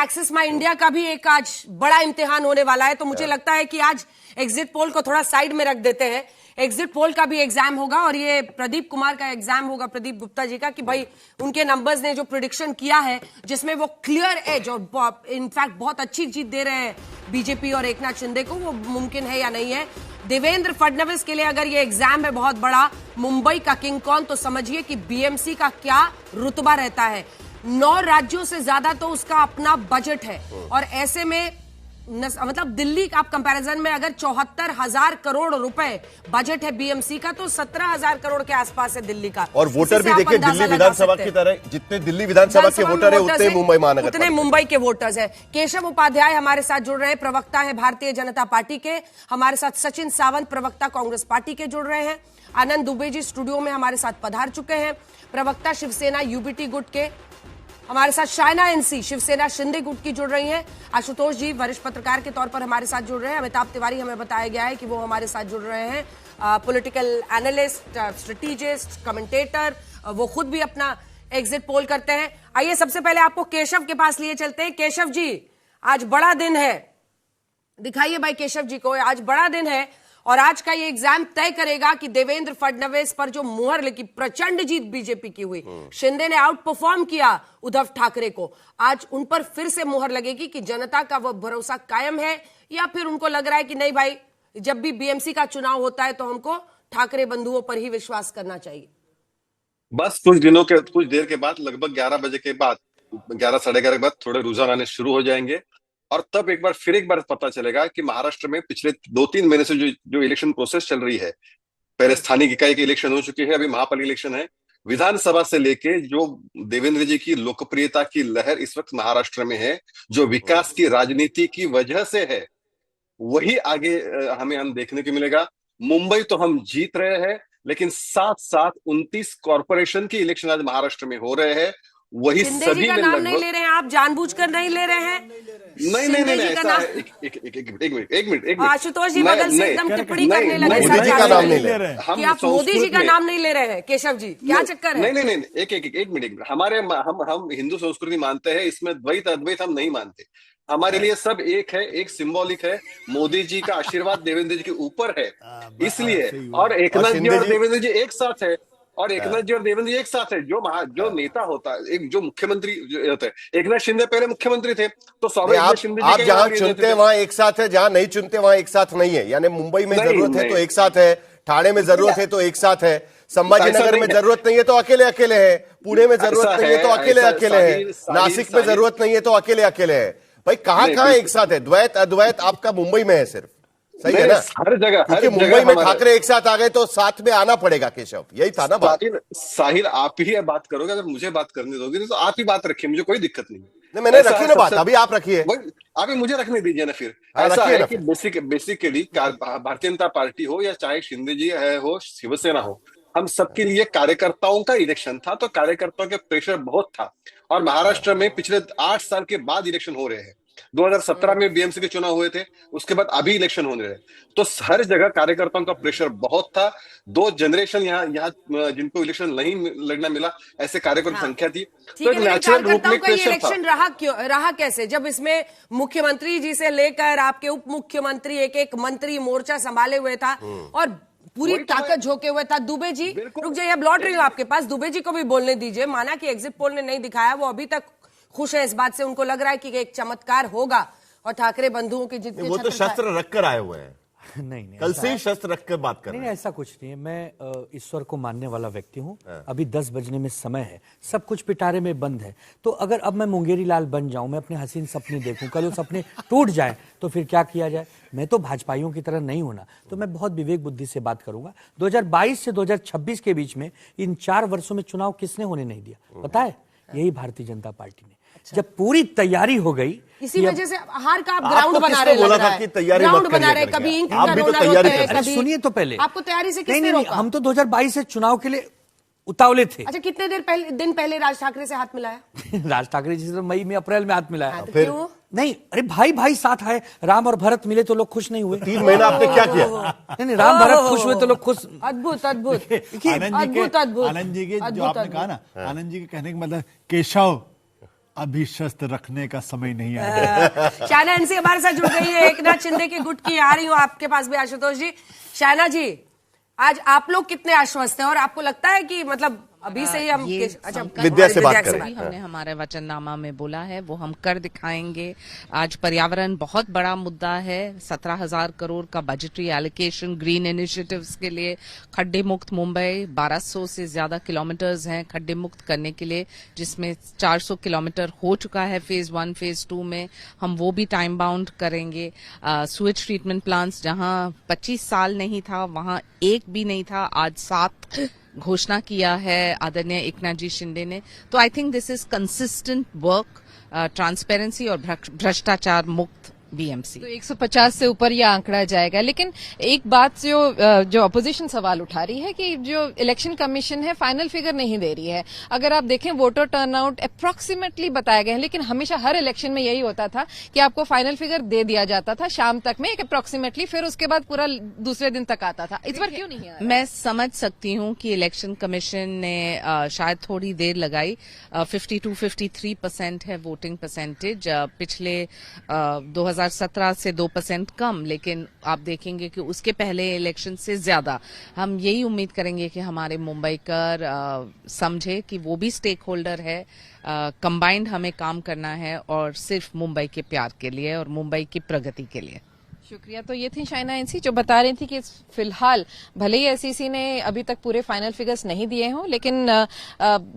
Access माई India का भी एक आज बड़ा इम्तिहान होने वाला है, तो मुझे लगता है कि आज एग्जिट पोल को थोड़ा साइड में रख देते हैं। एग्जिट पोल का भी एग्जाम होगा और ये प्रदीप कुमार का एग्जाम होगा, प्रदीप गुप्ता जी का, कि भाई उनके नंबर्स ने जो प्रिडिक्शन किया है जिसमें वो क्लियर एज और इनफैक्ट बहुत अच्छी जीत दे रहे हैं बीजेपी और एकनाथ शिंदे को, वो मुमकिन है या नहीं है। देवेंद्र फडणवीस के लिए अगर ये एग्जाम है बहुत बड़ा, मुंबई का किंग कौन, तो समझिए कि बीएमसी का क्या रुतबा रहता है। 9 राज्यों से ज्यादा तो उसका अपना बजट है और ऐसे में मतलब दिल्ली आप कंपैरिजन में अगर 74,000 करोड़ रुपए बजट है बीएमसी का, तो 17,000 करोड़ के आसपास है दिल्ली का। और वोटर भी देखिए दिल्ली विधानसभा की तरह, जितने दिल्ली विधानसभा के वोटर है उतने मुंबई महानगर उतने मुंबई के वोटर्स है। केशव उपाध्याय हमारे साथ जुड़ रहे हैं, प्रवक्ता है भारतीय जनता पार्टी के। हमारे साथ सचिन सावंत, प्रवक्ता कांग्रेस पार्टी के जुड़ रहे हैं। आनंद दुबे जी स्टूडियो में हमारे साथ पधार चुके हैं, प्रवक्ता शिवसेना यूबीटी गुट के। हमारे साथ शायना एनसी शिवसेना शिंदे गुट की जुड़ रही हैं। आशुतोष जी वरिष्ठ पत्रकार के तौर पर हमारे साथ जुड़ रहे हैं। अमिताभ तिवारी हमें बताया गया है कि वो हमारे साथ जुड़ रहे हैं, पॉलिटिकल एनालिस्ट, स्ट्रेटेजिस्ट, कमेंटेटर, वो खुद भी अपना एग्जिट पोल करते हैं। आइए सबसे पहले आपको केशव के पास लिए चलते हैं। केशव जी, आज बड़ा दिन है, दिखाइए भाई केशव जी को, आज बड़ा दिन है और आज का ये एग्जाम तय करेगा कि देवेंद्र फडणवीस पर जो मुहर लगी, प्रचंड जीत बीजेपी की हुई, शिंदे ने आउट परफॉर्म किया उद्धव ठाकरे को, आज उन पर फिर से मुहर लगेगी कि जनता का वो भरोसा कायम है, या फिर उनको लग रहा है कि नहीं भाई, जब भी बीएमसी का चुनाव होता है तो हमको ठाकरे बंधुओं पर ही विश्वास करना चाहिए। बस कुछ देर के बाद, लगभग 11 बजे के बाद, 11 साढ़े 11 के बाद थोड़े रुझान आने शुरू हो जाएंगे और तब एक बार पता चलेगा कि महाराष्ट्र में पिछले 2-3 महीने से जो इलेक्शन प्रोसेस चल रही है, पहले स्थानीय इकाई की इलेक्शन हो चुकी है, अभी महापालिका इलेक्शन है, विधानसभा से लेके जो देवेंद्र जी की लोकप्रियता की लहर इस वक्त महाराष्ट्र में है, जो विकास की राजनीति की वजह से है, वही आगे हम देखने को मिलेगा। मुंबई तो हम जीत रहे हैं, लेकिन साथ साथ 29 कॉर्पोरेशन की इलेक्शन आज महाराष्ट्र में हो रहे हैं, वही सभी में नाम नहीं ले रहे हैं आप, जानबूझकर नहीं ले रहे हैं। नहीं ऐसा है। एक मिनट आशुतोष जी बगल से एकदम टिप्पणी करने लगे, मोदी जी का नाम नहीं ले रहे कि आप मोदी जी का नाम नहीं ले रहे हैं। केशव जी क्या चक्कर है? नहीं, एक मिनट, हमारे हम हिंदू संस्कृति मानते हैं, इसमें द्वैत अद्वैत हम नहीं मानते। हमारे लिए सब एक है, एक सिंबॉलिक है। मोदी जी का आशीर्वाद देवेंद्र जी के ऊपर है, इसलिए, और एकनाथ जी और देवेंद्र जी एक साथ है, और एकनाथ जी और देवेंद्र जी एक साथ है। जो नेता होता है, एक जो मुख्यमंत्री होता है, एकनाथ शिंदे पहले मुख्यमंत्री थे, तो स्वाभाविक शिंदे जी आप जहां चुनते हैं वहां एक साथ है, जहां नहीं चुनते वहां एक साथ नहीं है। यानी मुंबई में जरूरत है तो एक साथ है, ठाणे में जरूरत है तो एक साथ है, संभाजीनगर में जरूरत नहीं है तो अकेले अकेले है, पुणे में जरूरत नहीं है तो अकेले अकेले है, नासिक में जरूरत नहीं है तो अकेले अकेले है। भाई कहां एक साथ है? द्वैत अद्वैत आपका मुंबई में है सिर्फ, सही है ना? हर जगह, क्योंकि मुंबई में ठाकरे एक साथ आ गए तो साथ में आना पड़ेगा। केशव, यही था ना बात? साहिल आप ही बात करोगे, अगर मुझे बात करने दोगे तो आप ही बात रखिए, मुझे कोई दिक्कत नहीं। मैंने रखी ना बात, अभी आप रखिए, अभी मुझे रखने दीजिए ना। फिर ऐसा है कि बेसिकली भारतीय जनता पार्टी हो या चाहे शिंदे जी हो, शिवसेना हो, हम सबके लिए कार्यकर्ताओं का इलेक्शन था, तो कार्यकर्ताओं के प्रेशर बहुत था। और महाराष्ट्र में पिछले 8 साल के बाद इलेक्शन हो रहे हैं। 2017 में बीएमसी के चुनाव हुए थे, उसके बाद अभी इलेक्शन होने रहे, तो हर जगह कार्यकर्ताओं का प्रेशर बहुत था। 2 जनरेशन यहाँ जिनको इलेक्शन नहीं लड़ना मिला, ऐसे कार्यकर्ता संख्या थी, तो एक नेचुरल रूप में प्रेशर था। इलेक्शन रहा कैसे, जब इसमें मुख्यमंत्री जी से लेकर आपके उप मुख्यमंत्री एक मंत्री मोर्चा संभाले हुए था और पूरी ताकत झोंके हुए था। दुबे जी रुक जाइए, अब लौट रही हूँ आपके पास, दुबे जी को भी बोलने दीजिए। माना कि एग्जिट पोल ने नहीं दिखाया, वो अभी तक खुश है इस बात से, उनको लग रहा है कि एक चमत्कार होगा और ठाकरे बंधुओं की जितनी, वो तो शस्त्र रखकर आए हुए हैं। नहीं कल से ही शस्त्र रख कर बात कर रहे हैं। नहीं, ऐसा कुछ नहीं है। मैं ईश्वर को मानने वाला व्यक्ति हूँ। अभी 10 बजने में समय है, सब कुछ पिटारे में बंद है, तो अगर अब मैं मुंगेरी लाल बन जाऊं, मैं अपने हसीन सपने देखूं, कल वो सपने टूट जाए तो फिर क्या किया जाए? मैं तो भाजपाइयों की तरह नहीं होना, तो मैं बहुत विवेक बुद्धि से बात करूंगा। 2022 से 2026 के बीच में इन 4 वर्षों में चुनाव किसने होने नहीं दिया पता है? यही भारतीय जनता पार्टी ने। जब पूरी तैयारी हो गई, इसी वजह से हार का आप ग्राउंड बना रहे हैं, बोला था कि तैयारी मत करिए, कभी आप भी तो तैयारी कर रहे हैं। सुनिए तो पहले, आपको तैयारी से किसने रोका? हम तो 2022 से चुनाव के लिए उतावले थे। अच्छा, कितने दिन पहले राज ठाकरे से हाथ मिलाया? राज ठाकरे जी से तो मई में, अप्रैल में हाथ मिलाया। तो फिर नहीं, अरे भाई साथ आए, राम और भरत मिले तो लोग खुश नहीं हुए। 3 महीना आपने क्या किया? नहीं, राम भरत खुश हुए तो लोग खुश। अद्भुत आनंद जी के जो आपने कहा ना, आनंद जी के कहने का मतलब केशव अभी शस्त्र रखने का समय नहीं आया। शायना एनसी हमारे साथ जुड़ गई है। एकनाथ शिंदे की गुट की आ रही हूँ आपके पास भी, आशुतोष जी। शायना जी, आज आप लोग कितने आश्वस्त हैं और आपको लगता है कि मतलब अभी से ही हम अच्छा विद्या से बात करें। हमने हमारे वचननामा में बोला है वो हम कर दिखाएंगे। आज पर्यावरण बहुत बड़ा मुद्दा है। 17,000 करोड़ का बजटरी एलोकेशन ग्रीन इनिशिएटिव्स के लिए, खड्डे मुक्त मुंबई 1200 से ज्यादा किलोमीटर्स हैं खड्डे मुक्त करने के लिए, जिसमें 400 किलोमीटर हो चुका है फेज 1 फेज 2 में। हम वो भी टाइम बाउंड करेंगे। सुएज ट्रीटमेंट प्लांट्स जहां 25 साल नहीं था वहां एक भी नहीं था, आज 7 घोषणा किया है आदरणीय एकनाथ जी शिंदे ने। तो I think this is consistent work, transparency और भ्रष्टाचार मुक्त बीएमसी। तो 150 से ऊपर यह आंकड़ा जाएगा। लेकिन एक बात जो अपोजिशन सवाल उठा रही है कि जो इलेक्शन कमीशन है फाइनल फिगर नहीं दे रही है। अगर आप देखें वोटर टर्नआउट अप्रोक्सीमेटली बताए गए हैं, लेकिन हमेशा हर इलेक्शन में यही होता था कि आपको फाइनल फिगर दे दिया जाता था शाम तक में एक अप्रोक्सीमेटली, फिर उसके बाद पूरा दूसरे दिन तक आता था। इस बार क्यों नहीं है? मैं समझ सकती हूँ कि इलेक्शन कमीशन ने शायद थोड़ी देर लगाई। 52-53% है वोटिंग परसेंटेज, पिछले 2017 से 2% कम, लेकिन आप देखेंगे कि उसके पहले इलेक्शन से ज्यादा। हम यही उम्मीद करेंगे कि हमारे मुंबईकर समझे कि वो भी स्टेक होल्डर है। कंबाइंड हमें काम करना है और सिर्फ मुंबई के प्यार के लिए और मुंबई की प्रगति के लिए। शुक्रिया। तो ये थी शाइना एनसी जो बता रही थी कि फिलहाल भले ही एसईसी ने अभी तक पूरे फाइनल फिगर्स नहीं दिए हों, लेकिन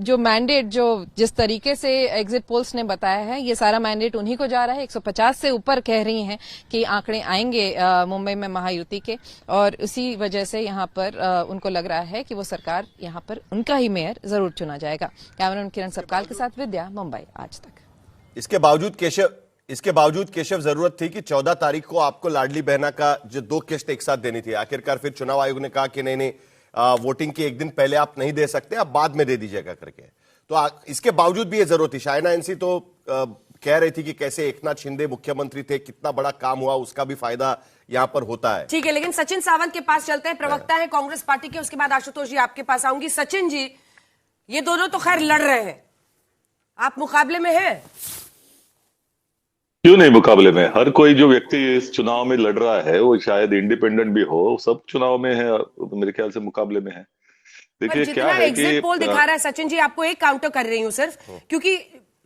जो मैंडेट जो जिस तरीके से एग्जिट पोल्स ने बताया है, ये सारा मैंडेट उन्हीं को जा रहा है। 150 से ऊपर कह रही हैं कि आंकड़े आएंगे मुंबई में महायुति के, और उसी वजह से यहाँ पर उनको लग रहा है कि वो सरकार यहाँ पर उनका ही मेयर जरूर चुना जाएगा। कैमरामैन किरण सबकाल के साथ विद्या, मुंबई आज तक। इसके बावजूद केशव जरूरत थी कि 14 तारीख को आपको लाडली बहना का जो 2 किस्त एक साथ देनी थी। आखिरकार फिर चुनाव आयोग ने कहा कि नहीं, वोटिंग के एक दिन पहले आप नहीं दे सकते, आप बाद में दे दीजिएगा करके। तो इसके बावजूद भी ये जरूरत थी। शाइना एनसी तो कह रही थी कि कैसे एकनाथ शिंदे मुख्यमंत्री थे, कितना बड़ा काम हुआ, उसका भी फायदा यहां पर होता है। ठीक है, लेकिन सचिन सावंत के पास चलते हैं, प्रवक्ता है कांग्रेस पार्टी के। उसके बाद आशुतोष जी आपके पास आऊंगी। सचिन जी, ये दोनों तो खैर लड़ रहे हैं, आप मुकाबले में हैं? क्यों नहीं मुकाबले में? हर कोई जो व्यक्ति इस चुनाव में लड़ रहा है वो शायद इंडिपेंडेंट भी हो, सब चुनाव में है, मेरे ख्याल से मुकाबले में है। देखिए क्या है कि एग्जिट पोल दिखा रहा है, सचिन जी आपको एक काउंटर कर रही हूं सिर्फ, क्योंकि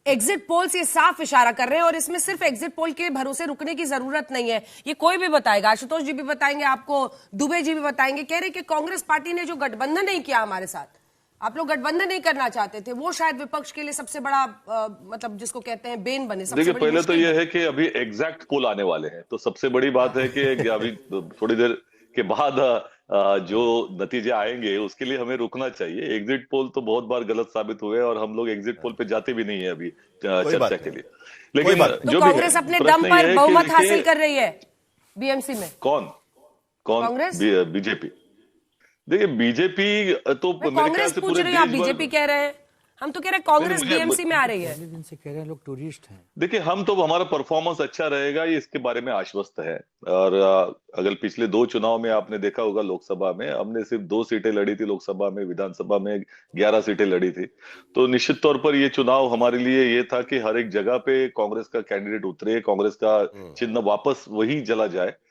एग्जिट पोल से साफ इशारा कर रहे हैं और इसमें सिर्फ एग्जिट पोल के भरोसे रुकने की जरूरत नहीं है। ये कोई भी बताएगा, आशुतोष जी भी बताएंगे आपको, दुबे जी भी बताएंगे। कह रहे कि कांग्रेस पार्टी ने जो गठबंधन नहीं किया हमारे साथ, आप लोग गठबंधन नहीं करना चाहते थे, वो शायद विपक्ष के लिए सबसे बड़ा मतलब जिसको कहते हैं बेन बने। देखिए पहले तो ये है कि अभी एग्जैक्ट पोल आने वाले हैं, तो सबसे बड़ी बात है कि अभी थोड़ी देर के बाद जो नतीजे आएंगे उसके लिए हमें रुकना चाहिए। एग्जिट पोल तो बहुत बार गलत साबित हुए और हम लोग एग्जिट पोल पे जाते भी नहीं है अभी चर्चा के लिए। लेकिन तो कांग्रेस अपने दम पर बहुमत हासिल कर रही है बीएमसी में। कौन? कांग्रेस? बीजेपी। देखिए बीजेपी तो कांग्रेस पूछ रही है, आप बीजेपी कह रहे हैं। हम तो कह रहे हैं कांग्रेस बीएमसी में आ रही है। दिन से कह रहे हैं लोग टूरिस्ट हैं। देखिए हम तो हमारा परफॉर्मेंस अच्छा रहेगा ये इसके बारे में आश्वस्त है। और अगर पिछले 2 चुनाव में आपने देखा होगा, लोकसभा में हमने सिर्फ 2 सीटें लड़ी थी, लोकसभा में, विधानसभा में 11 सीटें लड़ी थी। तो निश्चित तौर पर ये चुनाव हमारे लिए ये था कि हर एक जगह पे कांग्रेस का कैंडिडेट उतरे, कांग्रेस का चिन्ह वापस वही चला जाए।